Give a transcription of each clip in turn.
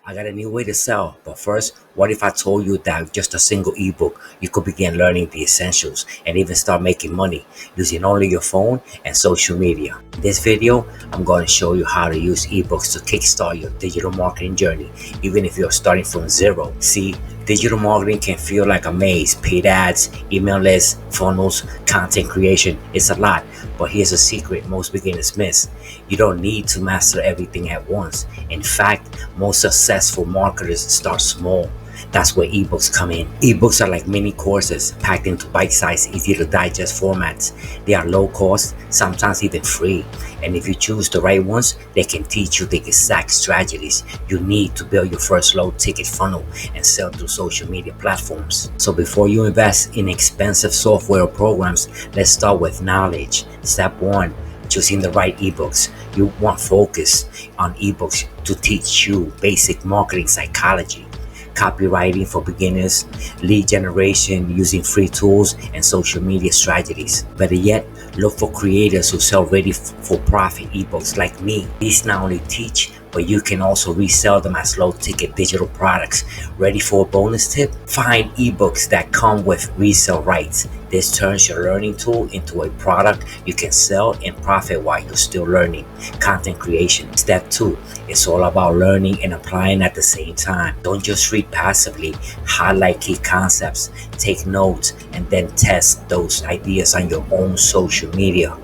I got a new way to sell. But first, what if I told you that with just a single ebook, you could begin learning the essentials and even start making money using only your phone and social media? In this video, I'm going to show you how to use ebooks to kickstart your digital marketing journey, even if you're starting from zero. See, digital marketing can feel like a maze. Paid ads, email lists, funnels, content creation. It's a lot. But here's a secret most beginners miss. You don't need to master everything at once. In fact, most successful marketers start small. That's where ebooks come in. Ebooks are like mini courses packed into bite-sized, easy to digest formats. They are low cost, sometimes even free. And if you choose the right ones, they can teach you the exact strategies you need to build your first low ticket funnel and sell through social media platforms. So before you invest in expensive software or programs, let's start with knowledge. Step 1. Choosing the right ebooks. You want focus on ebooks to teach you basic marketing psychology, copywriting for beginners, lead generation using free tools, and social media strategies. Better yet, look for creators who sell ready for profit ebooks like me. These not only teach, but you can also resell them as low ticket digital products. Ready for a bonus tip? Find ebooks that come with resale rights. This turns your learning tool into a product you can sell and profit while you're still learning. Content creation. Step 2. It's all about learning and applying at the same time. Don't just read passively. Highlight key concepts, take notes, and then test those ideas on your own social media.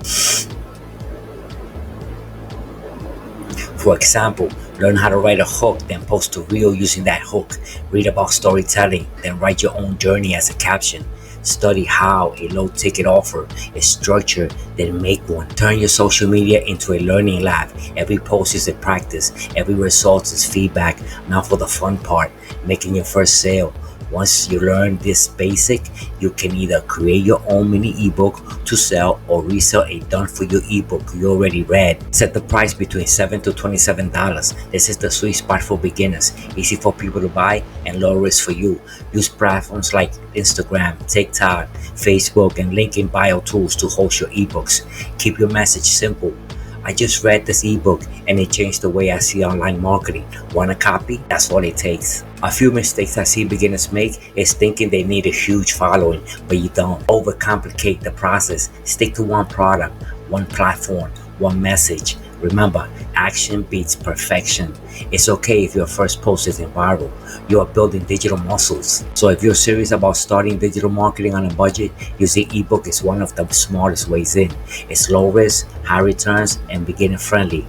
For example, learn how to write a hook, then post a reel using that hook. Read about storytelling, then write your own journey as a caption. Study how a low ticket offer is structured, then make one. Turn your social media into a learning lab. Every post is a practice, every result is feedback. Now for the fun part, making your first sale. Once you learn this basic, you can either create your own mini ebook to sell or resell a done-for-you ebook you already read. Set the price between $7 to $27. This is the sweet spot for beginners. Easy for people to buy and low risk for you. Use platforms like Instagram, TikTok, Facebook, and link in bio tools to host your ebooks. Keep your message simple. I just read this ebook and it changed the way I see online marketing. Want a copy? That's all it takes. A few mistakes I see beginners make is thinking they need a huge following, but you don't. Overcomplicate the process. Stick to one product, one platform, one message. Remember, action beats perfection. It's okay if your first post isn't viral. You are building digital muscles. So if you're serious about starting digital marketing on a budget, using ebook is one of the smartest ways in. It's low risk, high returns, and beginner friendly.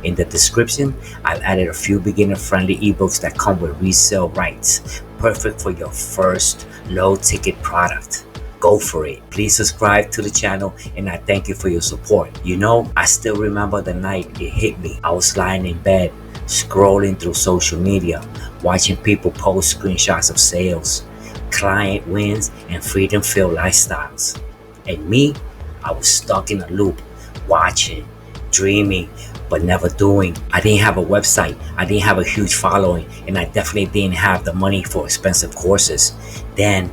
In the description, I've added a few beginner-friendly ebooks that come with resale rights, perfect for your first low-ticket product. Go for it. Please subscribe to the channel, and I thank you for your support. You know, I still remember the night it hit me. I was lying in bed, scrolling through social media, watching people post screenshots of sales, client wins, and freedom-filled lifestyles. And me, I was stuck in a loop, watching, dreaming, but never doing. I didn't have a website, I didn't have a huge following, and I definitely didn't have the money for expensive courses. Then,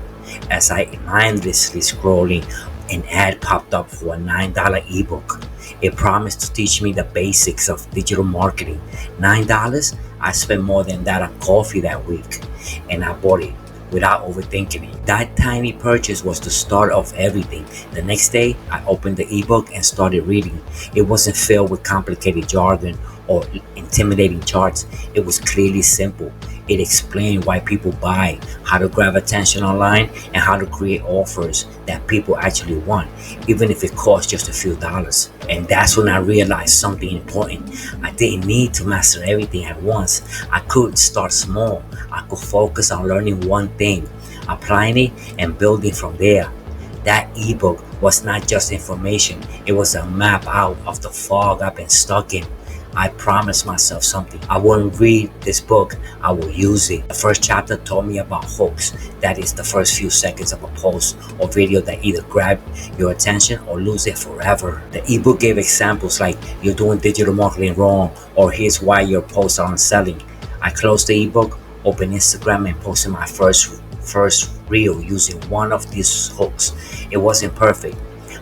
as I mindlessly scrolling, an ad popped up for a $9 ebook. It promised to teach me the basics of digital marketing. $9? I spent more than that on coffee that week, and I bought it without overthinking it. That tiny purchase was the start of everything. The next day, I opened the ebook and started reading. It wasn't filled with complicated jargon or intimidating charts. It was clearly simple. It explained why people buy, how to grab attention online, and how to create offers that people actually want, even if it costs just a few dollars. And that's when I realized something important. I didn't need to master everything at once. I could start small. I could focus on learning one thing, applying it, and building from there. That ebook was not just information. It was a map out of the fog I've been stuck in. I promised myself something. I wouldn't read this book, I will use it. The first chapter taught me about hooks. That is the first few seconds of a post or video that either grab your attention or lose it forever. The ebook gave examples like you're doing digital marketing wrong, or here's why your posts aren't selling. I closed the ebook, opened Instagram, and posted my first reel using one of these hooks. It wasn't perfect.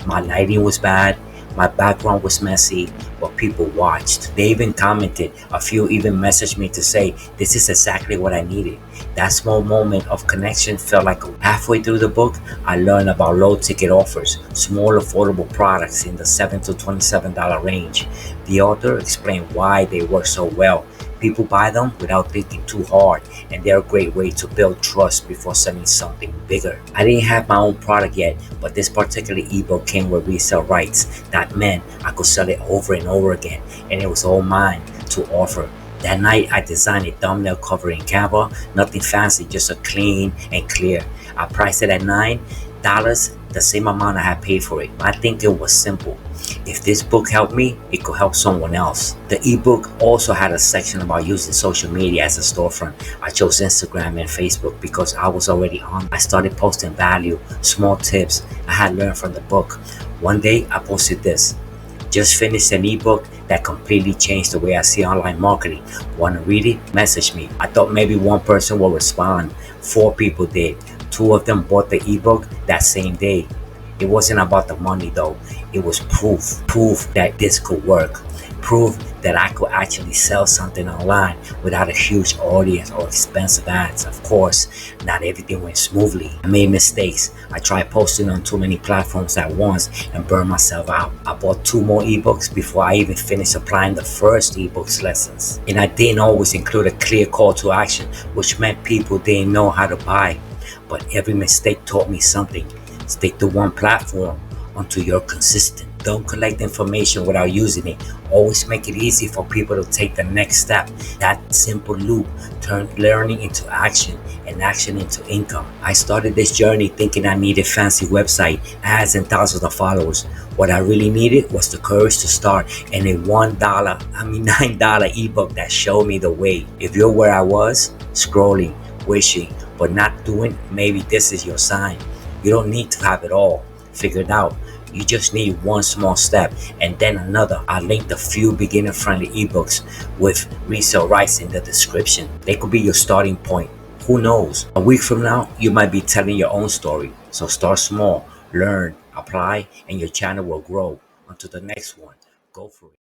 My lighting was bad. My background was messy, but people watched. They even commented. A few even messaged me to say, this is exactly what I needed. That small moment of connection felt like halfway through the book, I learned about low ticket offers, small affordable products in the $7 to $27 range. The author explained why they work so well. People buy them without thinking too hard, and they're a great way to build trust before selling something bigger. I didn't have my own product yet, but this particular ebook came with resale rights. That meant I could sell it over and over again, and it was all mine to offer. That night, I designed a thumbnail cover in Canva, nothing fancy, just a clean and clear. I priced it at $9, the same amount I had paid for it. I think it was simple. If this book helped me, it could help someone else. The ebook also had a section about using social media as a storefront. I chose Instagram and Facebook because I was already on. I started posting value, small tips I had learned from the book. One day, I posted this. Just finished an ebook that completely changed the way I see online marketing. Want to read it? Message me. I thought maybe one person will respond. 4 people did. 2 of them bought the ebook that same day. It wasn't about the money though. It was proof that this could work. Proof that I could actually sell something online without a huge audience or expensive ads. Of course, not everything went smoothly. I made mistakes. I tried posting on too many platforms at once and burned myself out. I bought 2 more ebooks before I even finished applying the first ebook's lessons. And I didn't always include a clear call to action, which meant people didn't know how to buy. But every mistake taught me something. Stick to one platform until you're consistent. Don't collect information without using it. Always make it easy for people to take the next step. That simple loop turned learning into action and action into income. I started this journey thinking I needed fancy website, ads, and thousands of followers. What I really needed was the courage to start and a $9 ebook that showed me the way. If you're where I was, scrolling, wishing, but not doing, maybe this is your sign. You don't need to have it all figured out. You just need one small step and then another. I linked a few beginner friendly ebooks with resale rights in the description. They could be your starting point. Who knows? A week from now, you might be telling your own story. So start small, learn, apply, and your channel will grow. Until the next one, go for it.